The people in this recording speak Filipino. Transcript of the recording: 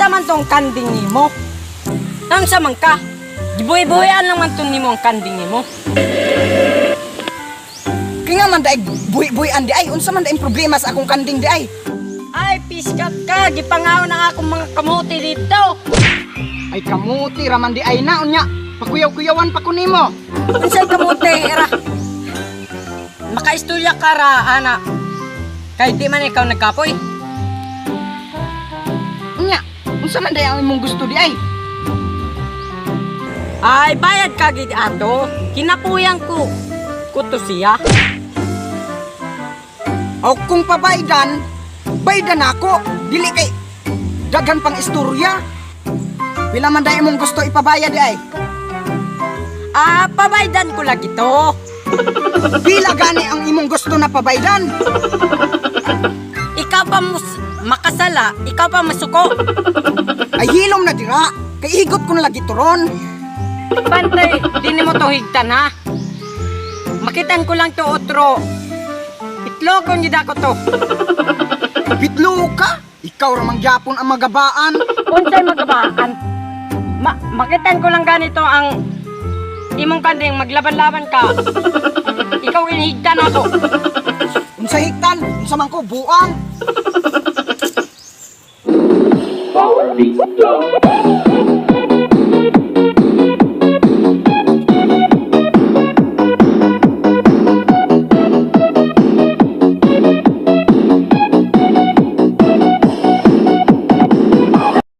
Unsa man tong kanding nimo? Unsa man ka? Gibuhi-buhian lang man tong nimo ang kanding nimo. Kaya nga man daig buhi-buhian di ay. Unsa man daig problema sa akong kanding di ay. Ay, piskat ka! Gipangaw na akong mga kamuti dito! Ay kamuti raman di ay na unya. Pakuyaw-kuyawan pa ko nimo. Unsay kamuti, era? Makaistorya ka ra, ana. Kahit di man ikaw nagkapoy. Unya, unsa man daig ang imong gusto di ay. Ay, bayad ka gid ato. Kinapuyang ko. Kuto siya. O kung pabaydan, baydan ako. Dili kay daghan pang istorya. Pila man daig imong gusto ipabayad di ay. Ah, pabaydan ko lagi to. Pila gani ang imong gusto na pabaydan? Ikaw pa makasala, ikaw pa masuko. Ay hilom na dira. Kay higot ko na lagi turon. Pantay, di mo to higtan ha. Makitan ko lang to otro. Itlogon yun ako to. Bitlo ka? Ikaw ramang gyapon ang magabaan. Unsay magabaan? Makitan ko lang ganito ang imong kanding maglaban-laban ka. Ikaw inihigtan ako. Unsa higtan? Unsa man ko buang? Power beats.